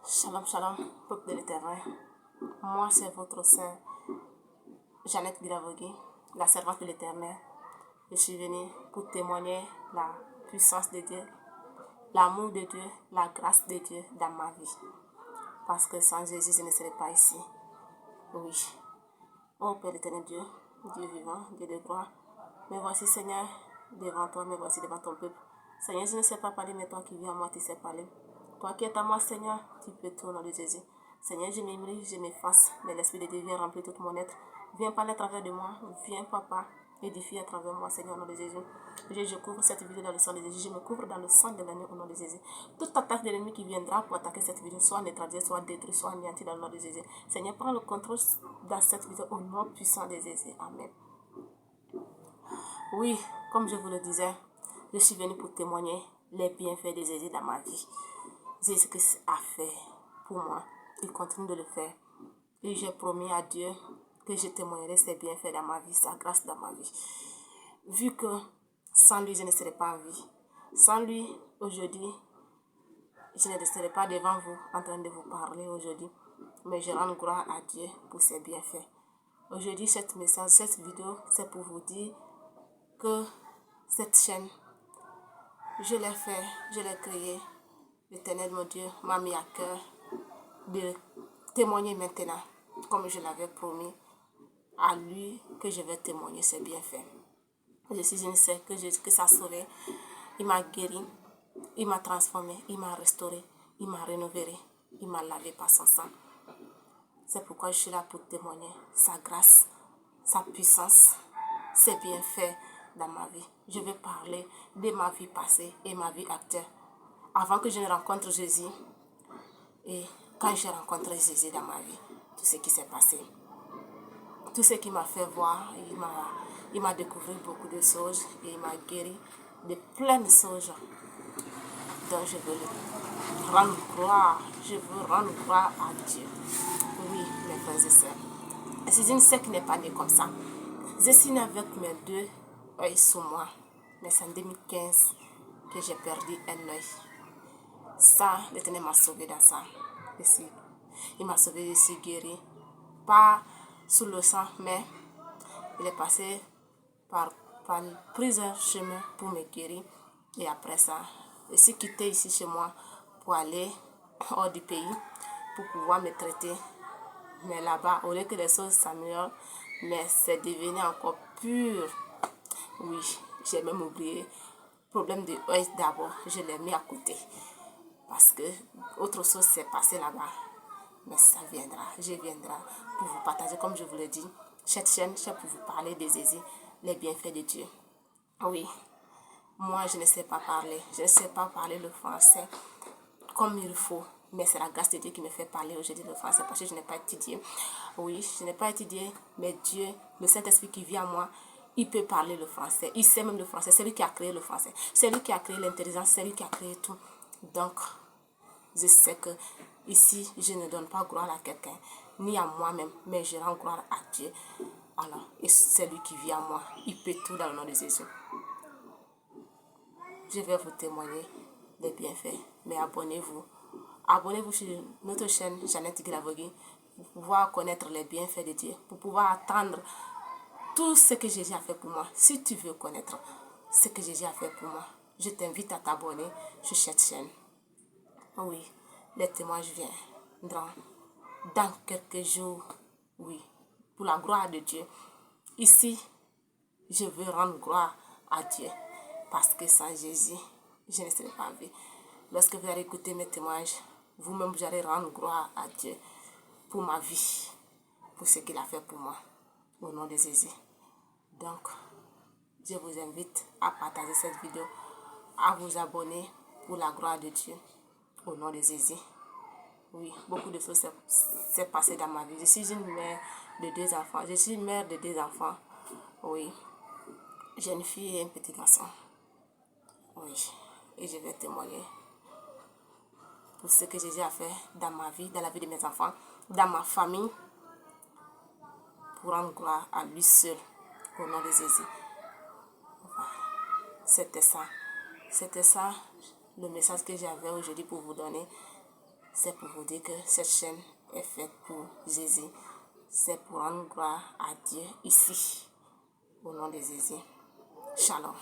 Shalom, shalom, peuple de l'Éternel. Moi, c'est votre sœur, Jeannette Giravogui, la servante de l'Éternel. Je suis venue pour témoigner la puissance de Dieu, l'amour de Dieu, la grâce de Dieu dans ma vie. Parce que sans Jésus, je ne serais pas ici. Oui. Oh Père éternel Dieu, Dieu vivant, Dieu de gloire, me voici Seigneur devant toi, me voici devant ton peuple. Seigneur, je ne sais pas parler, mais toi qui vis en moi, tu sais parler. Toi qui es à moi, Seigneur, tu peux tout au nom de Jésus. Seigneur, je m'aimerai, je m'efface, mais l'Esprit de Dieu vient remplir tout mon être. Viens parler à travers de moi, viens Papa, édifie à travers moi, Seigneur, au nom de Jésus. Je couvre cette vidéo dans le sang de Jésus, je me couvre dans le sang de l'agneau au nom de Jésus. Toute attaque de l'ennemi qui viendra pour attaquer cette vidéo, soit neutralisée, soit détruite, soit anéantie dans le nom de Jésus. Seigneur, prends le contrôle dans cette vidéo au nom puissant de Jésus. Amen. Oui, comme je vous le disais, je suis venue pour témoigner les bienfaits de Jésus dans ma vie. Jésus-Christ a fait pour moi. Il continue de le faire. Et j'ai promis à Dieu que je témoignerai ses bienfaits dans ma vie, sa grâce dans ma vie. Vu que sans lui, je ne serais pas en vie. Sans lui, aujourd'hui, je ne serai pas devant vous en train de vous parler aujourd'hui. Mais je rends gloire à Dieu pour ses bienfaits. Aujourd'hui, cette vidéo, c'est pour vous dire que cette chaîne, je l'ai fait, je l'ai créée. L'Éternel, mon Dieu, m'a mis à cœur de témoigner maintenant, comme je l'avais promis à lui que je vais témoigner ses bienfaits. Je suis une sœur que ça a sauvé. Il m'a guéri, il m'a transformé, il m'a restauré, il m'a rénové, il m'a lavé par son sang. C'est pourquoi je suis là pour témoigner sa grâce, sa puissance, ses bienfaits dans ma vie. Je vais parler de ma vie passée et ma vie actuelle. Avant que je ne rencontre Jésus et quand j'ai rencontré Jésus dans ma vie, tout ce qui s'est passé. Tout ce qui m'a fait voir, il m'a découvert beaucoup de choses et il m'a guéri de plein de choses. Donc je veux rendre gloire, je veux rendre gloire à Dieu. Oui, mes frères et sœurs. C'est une sœur qui n'est pas née comme ça. Je suis née avec mes deux œils sous moi. Mais c'est en 2015 que j'ai perdu un œil. Ça, l'Éternel m'a sauvé dans ça. Il m'a sauvé, je suis guéri. Pas sous le sang, mais il est passé par plusieurs chemins pour me guérir. Et après ça, je suis quitté ici chez moi pour aller hors du pays pour pouvoir me traiter. Mais là-bas, au lieu que les choses s'améliorent, mais c'est devenu encore pur. Oui, j'ai même oublié. Problème de œil d'abord, je l'ai mis à côté. Parce que autre chose s'est passé là-bas. Mais ça viendra, je viendrai pour vous partager, comme je vous l'ai dit. Cette chaîne, c'est pour vous parler des Jésus, les bienfaits de Dieu. Oui, moi je ne sais pas parler. Je ne sais pas parler le français comme il faut. Mais c'est la grâce de Dieu qui me fait parler aujourd'hui le français parce que je n'ai pas étudié. Oui, je n'ai pas étudié, mais Dieu, le Saint-Esprit qui vit en moi, il peut parler le français. Il sait même le français. C'est lui qui a créé le français. C'est lui qui a créé l'intelligence. C'est lui qui a créé tout. Donc, je sais que ici, je ne donne pas gloire à quelqu'un, ni à moi-même, mais je rends gloire à Dieu. Alors, et c'est lui qui vit en moi. Il peut tout dans le nom de Jésus. Je vais vous témoigner des bienfaits, mais abonnez-vous. Abonnez-vous sur notre chaîne Jeannette Giravogui pour pouvoir connaître les bienfaits de Dieu, pour pouvoir attendre tout ce que Jésus a fait pour moi. Si tu veux connaître ce que Jésus a fait pour moi, je t'invite à t'abonner sur cette chaîne. Oui, les témoignages viendront dans quelques jours. Oui, pour la gloire de Dieu. Ici, je veux rendre gloire à Dieu. Parce que sans Jésus, je ne serai pas en vie. Lorsque vous allez écouter mes témoignages, vous-même, vous allez rendre gloire à Dieu pour ma vie, pour ce qu'il a fait pour moi, au nom de Jésus. Donc, je vous invite à partager cette vidéo, à vous abonner pour la gloire de Dieu, au nom de Jésus. Oui, beaucoup de choses s'est passé dans ma vie. Je suis une mère de 2 enfants. Je suis mère de 2 enfants. Oui, j'ai une fille et un petit garçon. Oui, et je vais témoigner pour ce que Jésus a fait dans ma vie, dans la vie de mes enfants, dans ma famille, pour rendre gloire à lui seul, au nom de Jésus. Enfin, c'était ça le message que j'avais aujourd'hui pour vous donner. c'est pour vous dire que cette chaîne est faite pour Jésus. C'est pour rendre gloire à Dieu ici, au nom de Jésus. Shalom.